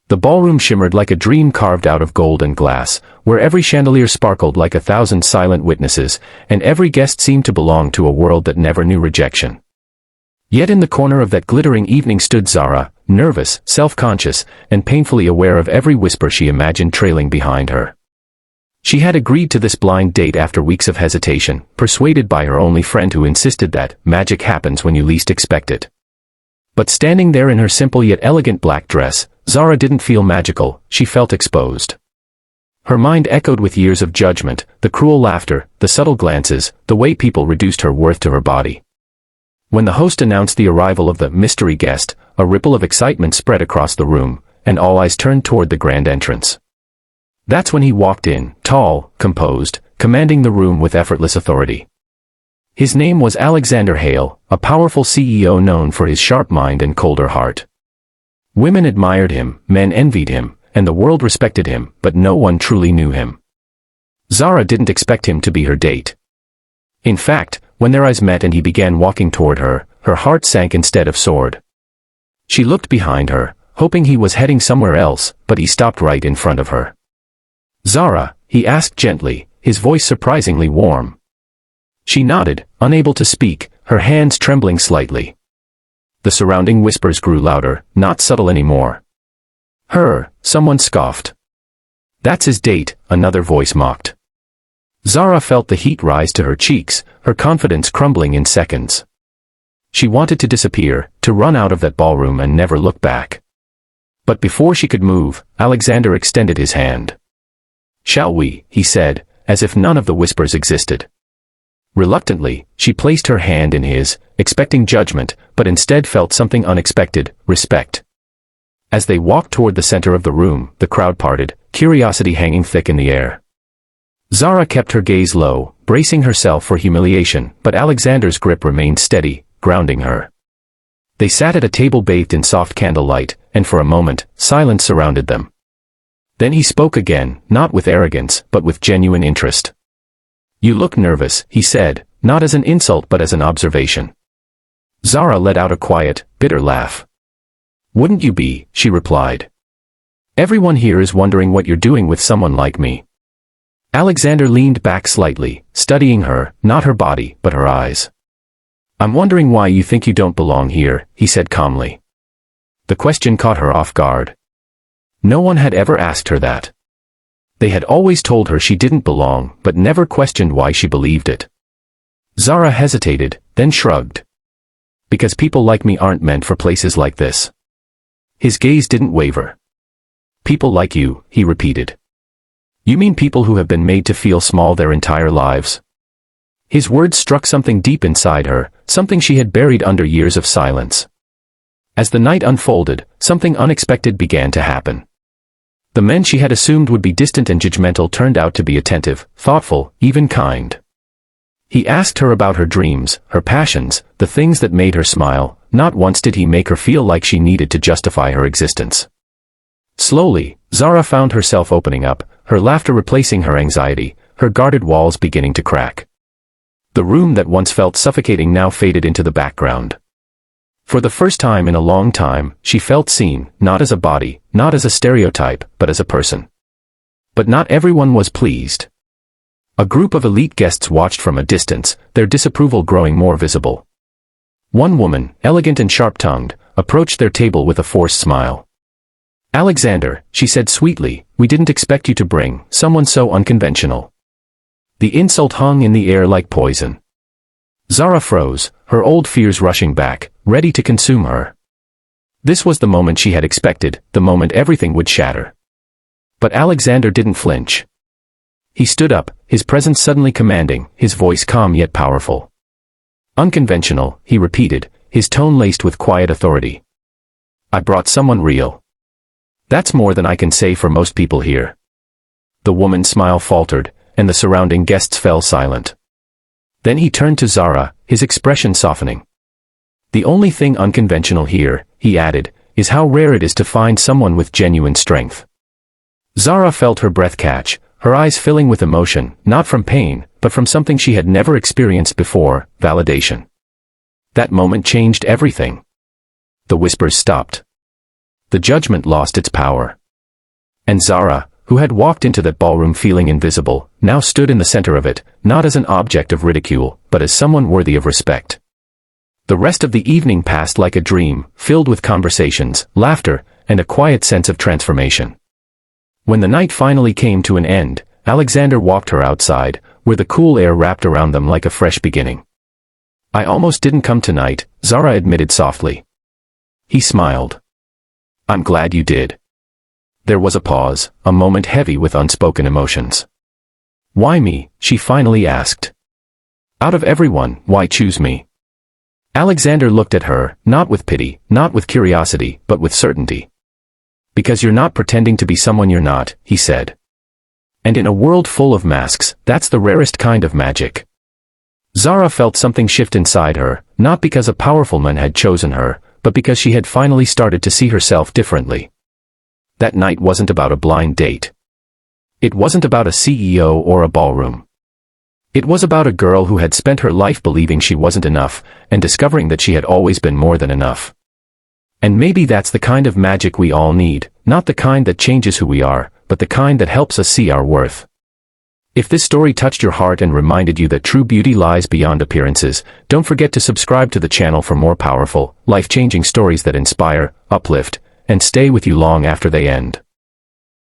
The ballroom shimmered like a dream carved out of gold and glass, where every chandelier sparkled like 1,000 silent witnesses, and every guest seemed to belong to a world that never knew rejection. Yet in the corner of that glittering evening stood Zara, nervous, self-conscious, and painfully aware of every whisper she imagined trailing behind her. She had agreed to this blind date after weeks of hesitation, persuaded by her only friend who insisted that magic happens when you least expect it. But standing there in her simple yet elegant black dress, Zara didn't feel magical, she felt exposed. Her mind echoed with years of judgment, the cruel laughter, the subtle glances, the way people reduced her worth to her body. When the host announced the arrival of the mystery guest, a ripple of excitement spread across the room, and all eyes turned toward the grand entrance. That's when he walked in, tall, composed, commanding the room with effortless authority. His name was Alexander Hale, a powerful CEO known for his sharp mind and colder heart. Women admired him, men envied him, and the world respected him, but no one truly knew him. Zara didn't expect him to be her date. In fact, when their eyes met and he began walking toward her, her heart sank instead of soared. She looked behind her, hoping he was heading somewhere else, but he stopped right in front of her. "Zara," he asked gently, his voice surprisingly warm. She nodded, unable to speak, her hands trembling slightly. The surrounding whispers grew louder, not subtle anymore. Someone scoffed. "That's his date," another voice mocked. Zara felt the heat rise to her cheeks, her confidence crumbling in seconds. She wanted to disappear, to run out of that ballroom and never look back. But before she could move, Alexander extended his hand. "Shall we?" he said, as if none of the whispers existed. Reluctantly, she placed her hand in his, expecting judgment, but instead felt something unexpected, respect. As they walked toward the center of the room, the crowd parted, curiosity hanging thick in the air. Zara kept her gaze low, bracing herself for humiliation, but Alexander's grip remained steady, grounding her. They sat at a table bathed in soft candlelight, and for a moment, silence surrounded them. Then he spoke again, not with arrogance, but with genuine interest. "You look nervous," he said, not as an insult but as an observation. Zara let out a quiet, bitter laugh. "Wouldn't you be?" she replied. "Everyone here is wondering what you're doing with someone like me." Alexander leaned back slightly, studying her, not her body, but her eyes. "I'm wondering why you think you don't belong here," he said calmly. The question caught her off guard. No one had ever asked her that. They had always told her she didn't belong, but never questioned why she believed it. Zara hesitated, then shrugged. "Because people like me aren't meant for places like this." His gaze didn't waver. "People like you," he repeated. "You mean people who have been made to feel small their entire lives?" His words struck something deep inside her, something she had buried under years of silence. As the night unfolded, something unexpected began to happen. The men she had assumed would be distant and judgmental turned out to be attentive, thoughtful, even kind. He asked her about her dreams, her passions, the things that made her smile. Not once did he make her feel like she needed to justify her existence. Slowly, Zara found herself opening up, her laughter replacing her anxiety, her guarded walls beginning to crack. The room that once felt suffocating now faded into the background. For the first time in a long time, she felt seen, not as a body, not as a stereotype, but as a person. But not everyone was pleased. A group of elite guests watched from a distance, their disapproval growing more visible. One woman, elegant and sharp-tongued, approached their table with a forced smile. "Alexander," she said sweetly, "we didn't expect you to bring someone so unconventional." The insult hung in the air like poison. Zara froze, her old fears rushing back, ready to consume her. This was the moment she had expected, the moment everything would shatter. But Alexander didn't flinch. He stood up, his presence suddenly commanding, his voice calm yet powerful. "Unconventional," he repeated, his tone laced with quiet authority. "I brought someone real. That's more than I can say for most people here." The woman's smile faltered, and the surrounding guests fell silent. Then he turned to Zara, his expression softening. "The only thing unconventional here," he added, "is how rare it is to find someone with genuine strength." Zara felt her breath catch, her eyes filling with emotion, not from pain, but from something she had never experienced before, validation. That moment changed everything. The whispers stopped. The judgment lost its power. And Zara, who had walked into that ballroom feeling invisible, now stood in the center of it, not as an object of ridicule, but as someone worthy of respect. The rest of the evening passed like a dream, filled with conversations, laughter, and a quiet sense of transformation. When the night finally came to an end, Alexander walked her outside, where the cool air wrapped around them like a fresh beginning. "I almost didn't come tonight," Zara admitted softly. He smiled. "I'm glad you did." There was a pause, a moment heavy with unspoken emotions. "Why me?" she finally asked. "Out of everyone, why choose me?" Alexander looked at her, not with pity, not with curiosity, but with certainty. "Because you're not pretending to be someone you're not," he said. "And in a world full of masks, that's the rarest kind of magic." Zara felt something shift inside her, not because a powerful man had chosen her, but because she had finally started to see herself differently. That night wasn't about a blind date. It wasn't about a CEO or a ballroom. It was about a girl who had spent her life believing she wasn't enough, and discovering that she had always been more than enough. And maybe that's the kind of magic we all need, not the kind that changes who we are, but the kind that helps us see our worth. If this story touched your heart and reminded you that true beauty lies beyond appearances, don't forget to subscribe to the channel for more powerful, life-changing stories that inspire, uplift, and stay with you long after they end.